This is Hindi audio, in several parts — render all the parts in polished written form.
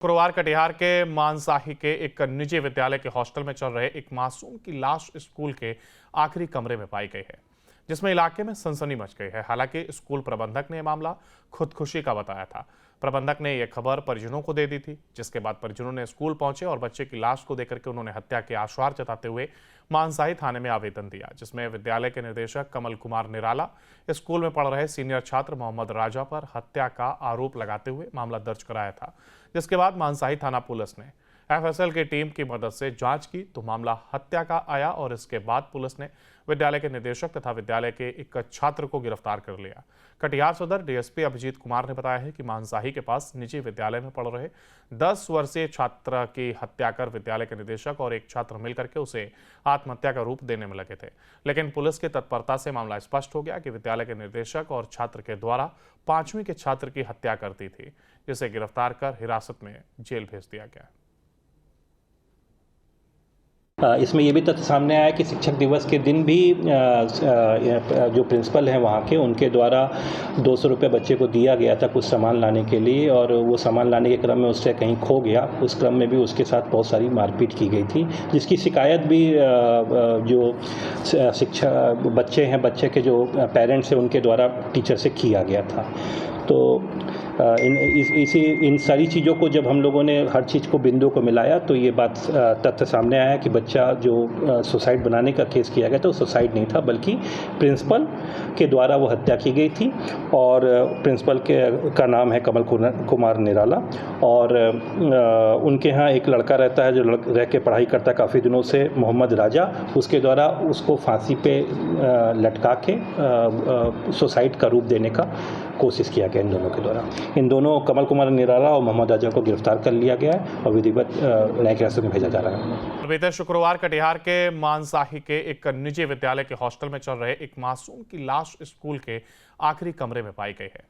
शुक्रवार कटिहार के मानसाही के एक निजी विद्यालय के हॉस्टल में चल रहे एक मासूम की लाश स्कूल के आखिरी कमरे में पाई गई है, जिसमें इलाके में सनसनी मच गई है। हालांकि स्कूल प्रबंधक ने यह मामला खुदकुशी का बताया था। प्रबंधक ने यह खबर परिजनों को दे दी थी, जिसके बाद परिजनों ने स्कूल पहुंचे और बच्चे की लाश को देकर के उन्होंने हत्या के आश्वार जताते हुए मानसाही थाने में आवेदन दिया, जिसमें विद्यालय के निदेशक कमल कुमार निराला स्कूल में पढ़ रहे सीनियर छात्र मोहम्मद राजा पर हत्या का आरोप लगाते हुए मामला दर्ज कराया था। जिसके बाद मानसाही थाना पुलिस ने एफएसएल की टीम की मदद से जांच की तो मामला हत्या का आया और इसके बाद पुलिस ने विद्यालय के निदेशक तथा विद्यालय के एक छात्र को गिरफ्तार कर लिया। कटिहार सदर डीएसपी अभिजीत कुमार ने बताया है कि मानसाही के पास निजी विद्यालय में पढ़ रहे 10 वर्षीय छात्र की हत्या कर विद्यालय के निदेशक और एक छात्र मिलकर के उसे आत्महत्या का रूप देने में लगे थे, लेकिन पुलिस की तत्परता से मामला स्पष्ट हो गया कि विद्यालय के निदेशक और छात्र के द्वारा 5वीं के छात्र की हत्या कर दी थी, जिसे गिरफ्तार कर हिरासत में जेल भेज दिया गया। इसमें ये भी तथ्य सामने आया कि शिक्षक दिवस के दिन भी जो प्रिंसिपल हैं वहाँ के, उनके द्वारा 200 रुपये बच्चे को दिया गया था कुछ सामान लाने के लिए, और वो सामान लाने के क्रम में उससे कहीं खो गया। उस क्रम में भी उसके साथ बहुत सारी मारपीट की गई थी, जिसकी शिकायत भी जो शिक्षा बच्चे हैं, बच्चे के जो पेरेंट्स हैं, उनके द्वारा टीचर से किया गया था। तो इन सारी चीज़ों को जब हम लोगों ने हर चीज़ को बिंदु को मिलाया तो ये बात तथ्य सामने आया कि बच्चा जो सुसाइड बनाने का केस किया गया था वो सुसाइड नहीं था, बल्कि प्रिंसिपल के द्वारा वो हत्या की गई थी। और प्रिंसिपल का नाम है कमल कुमार निराला, और उनके यहाँ एक लड़का रहता है जो रह के पढ़ाई करता है काफ़ी दिनों से, मोहम्मद राजा। उसके द्वारा उसको फांसी पे लटका के सुसाइड का रूप देने का कोशिश किया गया इन दोनों के द्वारा। इन दोनों कमल कुमार निराला और मोहम्मद राजा को गिरफ्तार कर लिया गया है और विधिवत न्यायिक हिरासत में भेजा जा रहा है। बीते शुक्रवार कटिहार के मानसाही के एक निजी विद्यालय के हॉस्टल में चल रहे एक मासूम की लाश स्कूल के आखिरी कमरे में पाई गई है,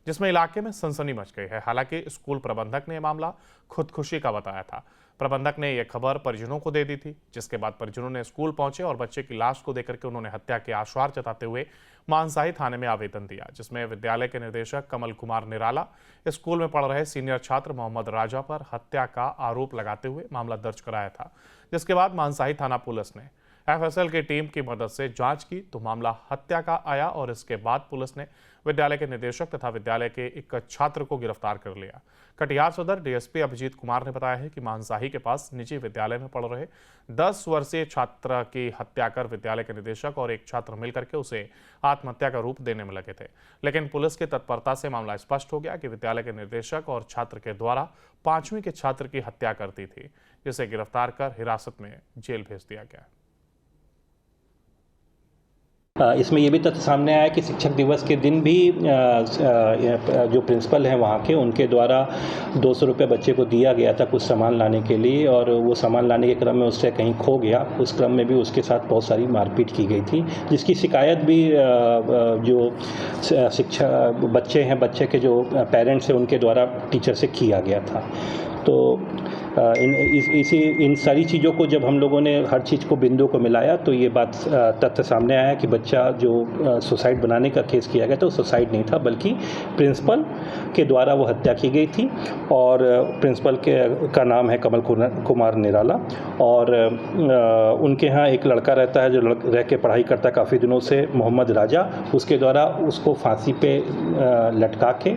जिसमें इलाके में सनसनी मच गई है। हालांकि स्कूल प्रबंधक ने यह मामला खुदकुशी का बताया था। प्रबंधक ने यह खबर परिजनों को दे दी थी, जिसके बाद परिजनों ने स्कूल पहुंचे और बच्चे की लाश को देकर के उन्होंने हत्या के आश्वार जताते हुए मानसाही थाने में आवेदन दिया, जिसमें विद्यालय के निदेशक कमल कुमार निराला स्कूल में पढ़ रहे सीनियर छात्र मोहम्मद राजा पर हत्या का आरोप लगाते हुए मामला दर्ज कराया था। जिसके बाद मानसाही थाना पुलिस ने एफएसएल की टीम की मदद से जांच की तो मामला हत्या का आया और इसके बाद पुलिस ने विद्यालय के निदेशक तथा विद्यालय के एक छात्र को गिरफ्तार कर लिया। कटिहार सदर डीएसपी अभिजीत कुमार ने बताया है कि मानसाही के पास निजी विद्यालय में पढ़ रहे 10 वर्षीय छात्र की हत्या कर विद्यालय के निदेशक और एक छात्र मिलकर के उसे आत्महत्या का रूप देने में लगे थे, लेकिन पुलिस की तत्परता से मामला स्पष्ट हो गया कि विद्यालय के निदेशक और छात्र के द्वारा 5वीं के छात्र की हत्या कर दी थी, जिसे गिरफ्तार कर हिरासत में जेल भेज दिया गया। इसमें ये भी तथ्य सामने आया कि शिक्षक दिवस के दिन भी जो प्रिंसिपल हैं वहाँ के, उनके द्वारा 200 रुपये बच्चे को दिया गया था कुछ सामान लाने के लिए, और वो सामान लाने के क्रम में उससे कहीं खो गया। उस क्रम में भी उसके साथ बहुत सारी मारपीट की गई थी, जिसकी शिकायत भी जो शिक्षा बच्चे हैं, बच्चे के जो पेरेंट्स हैं, उनके द्वारा टीचर से किया गया था। तो इन सारी चीज़ों को जब हम लोगों ने हर चीज़ को बिंदु को मिलाया तो ये बात तथ्य सामने आया कि बच्चा जो सुसाइड बनाने का केस किया गया था वो सुसाइड नहीं था, बल्कि प्रिंसिपल के द्वारा वो हत्या की गई थी। और प्रिंसिपल का नाम है कमल कुमार निराला, और उनके यहाँ एक लड़का रहता है जो रह के पढ़ाई करता है काफ़ी दिनों से, मोहम्मद राजा। उसके द्वारा उसको फांसी पे लटका के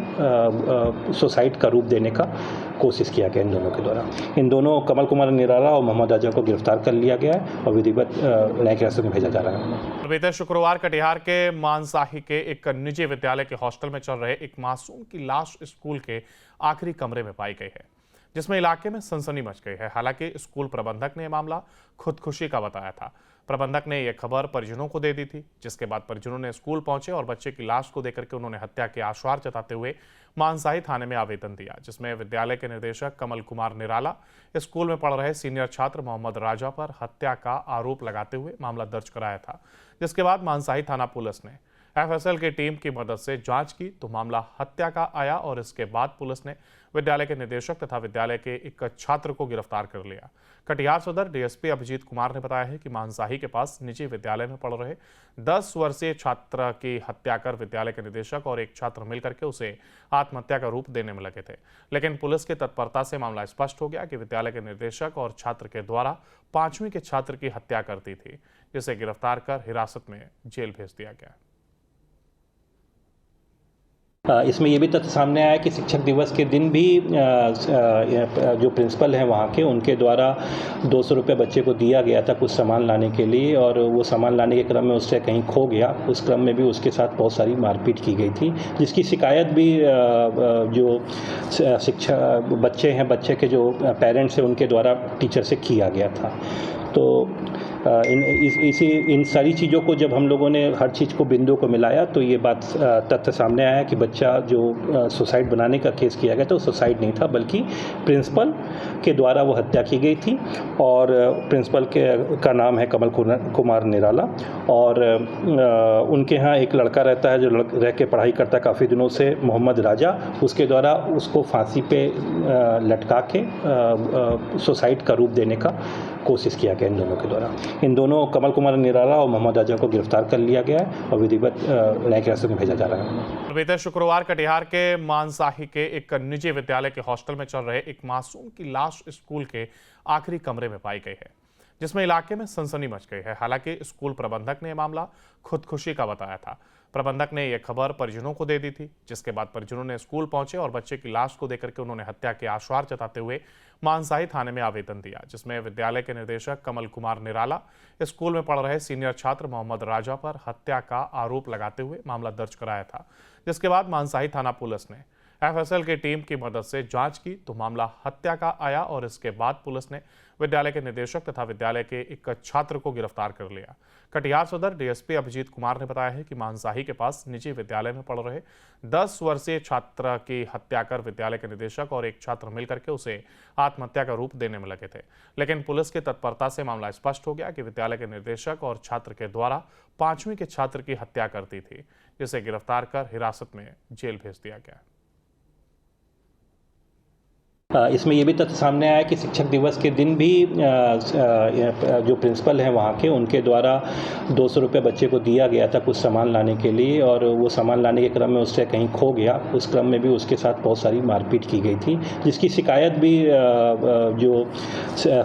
सुसाइड का रूप देने का कोशिश किया गया इन दोनों के द्वारा। इन दोनों कमल कुमार निराला और मोहम्मद राजा को गिरफ्तार कर लिया गया है और विधिवत न्यायिक हिरासत में भेजा जा रहा है। बीते शुक्रवार कटिहार के मानसाही के एक निजी विद्यालय के हॉस्टल में चल रहे एक मासूम की लाश स्कूल के आखिरी कमरे में पाई गई है, जिसमें इलाके में सनसनी मच गई है। हालांकि स्कूल प्रबंधक ने यह मामला खुदकुशी का बताया था। प्रबंधक ने यह खबर परिजनों को दे दी थी, जिसके बाद परिजनों ने स्कूल पहुंचे और बच्चे की लाश को देकर के उन्होंने हत्या के आश्वार जताते हुए मानसाही थाने में आवेदन दिया, जिसमें विद्यालय के निदेशक कमल कुमार निराला स्कूल में पढ़ रहे सीनियर छात्र मोहम्मद राजा पर हत्या का आरोप लगाते हुए मामला दर्ज कराया था। जिसके बाद मानसाही थाना पुलिस ने एफएसएल की टीम की मदद से जांच की तो मामला हत्या का आया और इसके बाद पुलिस ने विद्यालय के निदेशक तथा विद्यालय के एक छात्र को गिरफ्तार कर लिया। कटिहार सदर डीएसपी अभिजीत कुमार ने बताया है कि मानसाही के पास निजी विद्यालय में पढ़ रहे 10 वर्षीय छात्र की हत्या कर विद्यालय के निदेशक और एक छात्र मिलकर के उसे आत्महत्या का रूप देने में लगे थे, लेकिन पुलिस की तत्परता से मामला स्पष्ट हो गया कि विद्यालय के निदेशक और छात्र के द्वारा 5वीं के छात्र की हत्या कर दी थी, जिसे गिरफ्तार कर हिरासत में जेल भेज दिया गया। इसमें ये भी तथ्य सामने आया कि शिक्षक दिवस के दिन भी जो प्रिंसिपल हैं वहाँ के, उनके द्वारा 200 रुपये बच्चे को दिया गया था कुछ सामान लाने के लिए, और वो सामान लाने के क्रम में उससे कहीं खो गया। उस क्रम में भी उसके साथ बहुत सारी मारपीट की गई थी, जिसकी शिकायत भी जो शिक्षा बच्चे हैं, बच्चे के जो पेरेंट्स हैं, उनके द्वारा टीचर से किया गया था। तो इन सारी चीज़ों को जब हम लोगों ने हर चीज़ को बिंदु को मिलाया तो ये बात तथ्य सामने आया कि बच्चा जो सुसाइड बनाने का केस किया गया था वो सुसाइड नहीं था, बल्कि प्रिंसिपल के द्वारा वो हत्या की गई थी। और प्रिंसिपल का नाम है कमल कुमार निराला, और उनके यहाँ एक लड़का रहता है जो रह के पढ़ाई करता है काफ़ी दिनों से, मोहम्मद राजा। उसके द्वारा उसको फांसी पे लटका के सुसाइड का रूप देने का कोशिश किया गया इन दोनों के द्वारा। इन दोनों कमल कुमार निराला और मोहम्मद राजा को गिरफ्तार कर लिया गया है और विधिवत न्यायिक हिरासत में भेजा जा रहा है। बीते शुक्रवार कटिहार के मानसाही के एक निजी विद्यालय के हॉस्टल में चल रहे एक मासूम की लाश स्कूल के आखिरी कमरे में पाई गई है, जिसमें इलाके में सनसनी मच गई है। हालांकि स्कूल प्रबंधक ने यह मामला खुदकुशी का बताया था। प्रबंधक ने यह खबर परिजनों को दे दी थी, जिसके बाद परिजनों ने स्कूल पहुंचे और बच्चे की लाश को देखकर के उन्होंने हत्या के आश्वार जताते हुए मानसाही थाने में आवेदन दिया, जिसमें विद्यालय के निदेशक कमल कुमार निराला स्कूल में पढ़ रहे सीनियर छात्र मोहम्मद राजा पर हत्या का आरोप लगाते हुए मामला दर्ज कराया था। जिसके बाद मानसाही थाना पुलिस ने एफएसएल की टीम की मदद से जांच की तो मामला हत्या का आया, और इसके बाद पुलिस ने विद्यालय के निदेशक तथा विद्यालय के एक छात्र को गिरफ्तार कर लिया। कटिहार सदर डीएसपी अभिजीत कुमार ने बताया है कि मानसाही के पास निजी विद्यालय में पढ़ रहे 10 वर्षीय छात्र की हत्या कर विद्यालय के निदेशक और एक छात्र मिलकर के उसे आत्महत्या का रूप देने में लगे थे, लेकिन पुलिस की तत्परता से मामला स्पष्ट हो गया कि विद्यालय के निदेशक और छात्र के द्वारा 5वीं के छात्र की हत्या कर दी थी, जिसे गिरफ्तार कर हिरासत में जेल भेज दिया गया। इसमें ये भी तथ्य सामने आया कि शिक्षक दिवस के दिन भी जो प्रिंसिपल हैं वहाँ के, उनके द्वारा 200 रुपये बच्चे को दिया गया था कुछ सामान लाने के लिए, और वो सामान लाने के क्रम में उससे कहीं खो गया। उस क्रम में भी उसके साथ बहुत सारी मारपीट की गई थी, जिसकी शिकायत भी जो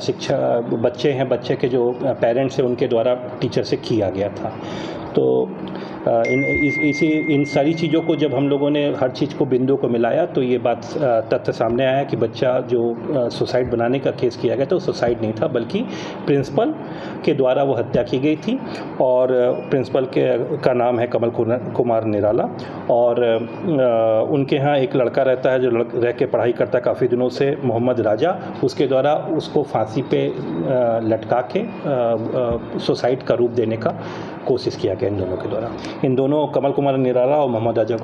शिक्षा बच्चे हैं, बच्चे के जो पेरेंट्स हैं, उनके द्वारा टीचर से किया गया था। तो इन सारी चीज़ों को जब हम लोगों ने हर चीज़ को बिंदु को मिलाया तो ये बात तथ्य सामने आया कि बच्चा जो सुसाइड बनाने का केस किया गया था वो सुसाइड नहीं था, बल्कि प्रिंसिपल के द्वारा वो हत्या की गई थी। और प्रिंसिपल का नाम है कमल कुमार निराला, और उनके यहाँ एक लड़का रहता है जो रह के पढ़ाई करता है काफ़ी दिनों से, मोहम्मद राजा। उसके द्वारा उसको फांसी पे लटका के सुसाइड का रूप देने का कोशिश किया गया इन दोनों के द्वारा। इन दोनों कमल कुमार निराला और मोहम्मद राजा को